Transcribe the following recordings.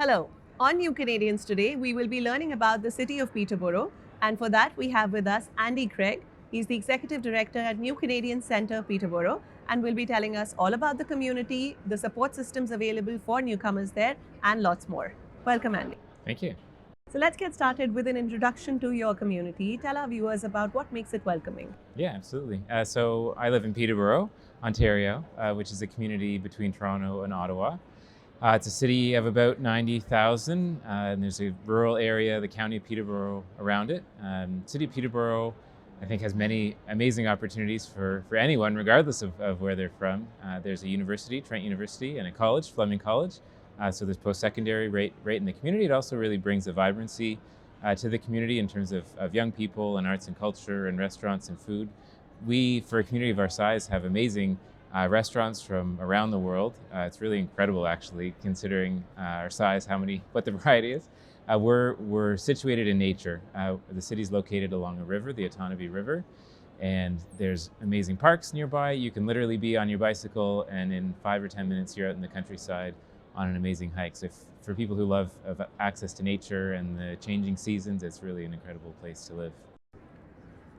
Hello. On New Canadians today, we will be learning about the city of Peterborough. And for that, we have with us Andy Craig. He's the Executive Director at New Canadians Centre Peterborough and will be telling us all about the community, the support systems available for newcomers there, and lots more. Welcome, Andy. Thank you. So let's get started with an introduction to your community. Tell our viewers about what makes it welcoming. Yeah, absolutely. So I live in Peterborough, Ontario, which is a community between Toronto and Ottawa. It's a city of about 90,000, and there's a rural area, the county of Peterborough, around it. City of Peterborough, I think, has many amazing opportunities for anyone, regardless of where they're from. There's a university, Trent University, and a college, Fleming College. So there's post-secondary right in the community. It also really brings a vibrancy to the community in terms of young people and arts and culture and restaurants and food. We, for a community of our size, have amazing restaurants from around the world. It's really incredible, actually, considering our size, what the variety is. We're situated in nature. The city's located along a river, the Otonabee River, and there's amazing parks nearby. You can literally be on your bicycle, and in 5 or 10 minutes, you're out in the countryside on an amazing hike. So for people who love access to nature and the changing seasons, it's really an incredible place to live.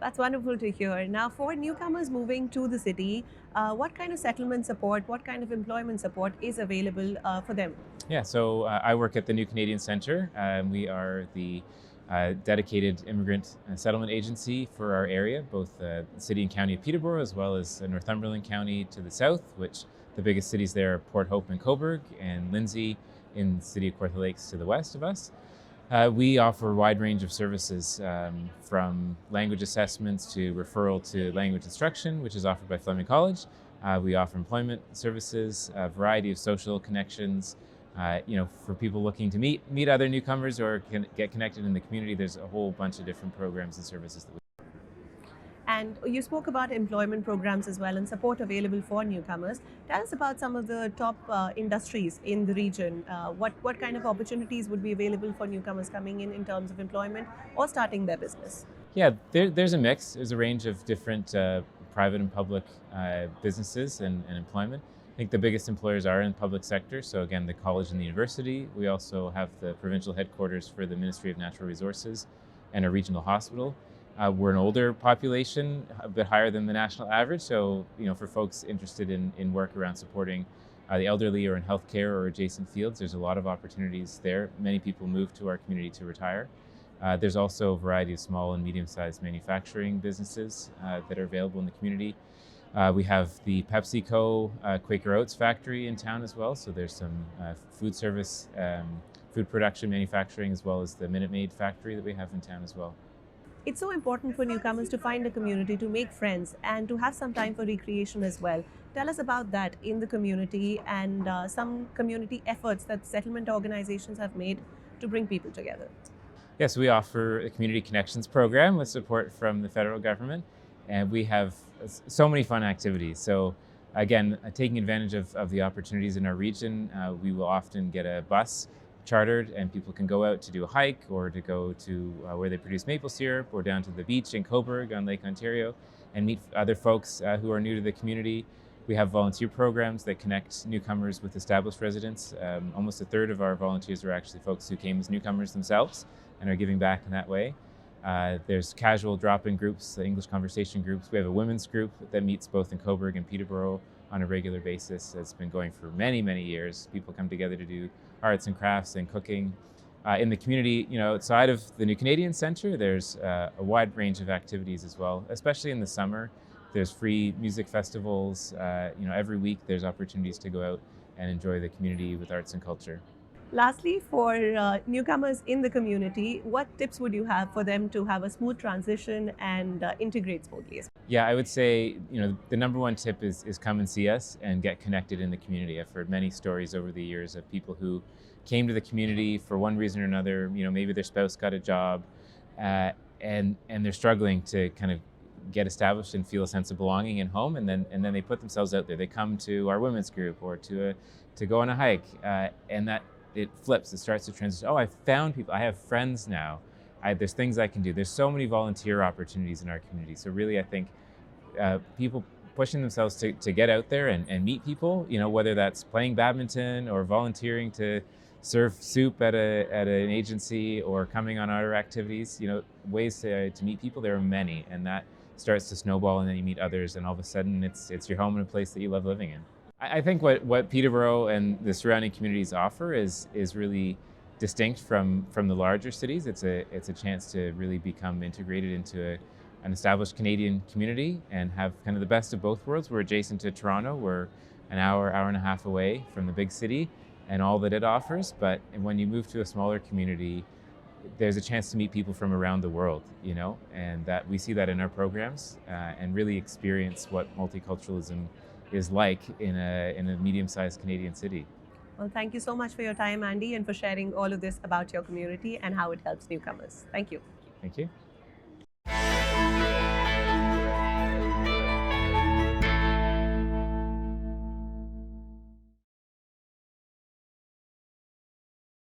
That's wonderful to hear. Now, for newcomers moving to the city, what kind of settlement support, what kind of employment support is available for them? Yeah, so I work at the New Canadians Centre. We are the dedicated immigrant settlement agency for our area, both the city and county of Peterborough, as well as Northumberland County to the south, which the biggest cities there are Port Hope and Cobourg, and Lindsay in the city of Kawartha Lakes to the west of us. We offer a wide range of services, from language assessments to referral to language instruction, which is offered by Fleming College. We offer employment services, a variety of social connections. For people looking to meet other newcomers or get connected in the community, there's a whole bunch of different programs and services that we. And you spoke about employment programs as well and support available for newcomers. Tell us about some of the top industries in the region. What kind of opportunities would be available for newcomers coming in terms of employment or starting their business? Yeah, there's a mix. There's a range of different private and public businesses and employment. I think the biggest employers are in the public sector. So again, the college and the university. We also have the provincial headquarters for the Ministry of Natural Resources and a regional hospital. We're an older population, a bit higher than the national average. So, for folks interested in work around supporting the elderly or in healthcare or adjacent fields, there's a lot of opportunities there. Many people move to our community to retire. There's also a variety of small and medium-sized manufacturing businesses that are available in the community. We have the PepsiCo Quaker Oats factory in town as well. So there's some food service, food production manufacturing, as well as the Minute Maid factory that we have in town as well. It's so important for newcomers to find a community, to make friends, and to have some time for recreation as well. Tell us about that in the community and some community efforts that settlement organizations have made to bring people together. Yes, we offer a community connections program with support from the federal government, and we have so many fun activities. So again, taking advantage of the opportunities in our region, we will often get a bus chartered and people can go out to do a hike or to go to where they produce maple syrup or down to the beach in Cobourg on Lake Ontario and meet other folks who are new to the community. We have volunteer programs that connect newcomers with established residents. Almost a third of our volunteers are actually folks who came as newcomers themselves and are giving back in that way. There's casual drop-in groups, English conversation groups. We have a women's group that meets both in Cobourg and Peterborough on a regular basis. It's been going for many, many years. People come together to do arts and crafts and cooking. In the community, outside of the New Canadians Centre, there's a wide range of activities as well, especially in the summer. There's free music festivals. Every week there's opportunities to go out and enjoy the community with arts and culture. Lastly, for newcomers in the community, what tips would you have for them to have a smooth transition and integrate smoothly? Yeah, I would say, the number one tip is come and see us and get connected in the community. I've heard many stories over the years of people who came to the community for one reason or another. Maybe their spouse got a job and they're struggling to kind of get established and feel a sense of belonging and home, and then they put themselves out there. They come to our women's group or to go on a hike, and that it flips. It starts to transition. Oh, I found people. I have friends now. There's things I can do. There's so many volunteer opportunities in our community. So really, I think people pushing themselves to get out there and meet people, whether that's playing badminton or volunteering to serve soup at an agency or coming on other activities. Ways to meet people. There are many, and that starts to snowball, and then you meet others, and all of a sudden it's your home and a place that you love living in. I think what Peterborough and the surrounding communities offer is really distinct from the larger cities. It's a chance to really become integrated into an established Canadian community and have kind of the best of both worlds. We're adjacent to Toronto. We're an hour and a half away from the big city and all that it offers. But when you move to a smaller community, there's a chance to meet people from around the world, and that we see that in our programs and really experience what multiculturalism is like in a medium-sized Canadian city. Well, thank you so much for your time, Andy, and for sharing all of this about your community and how it helps newcomers. Thank you. Thank you.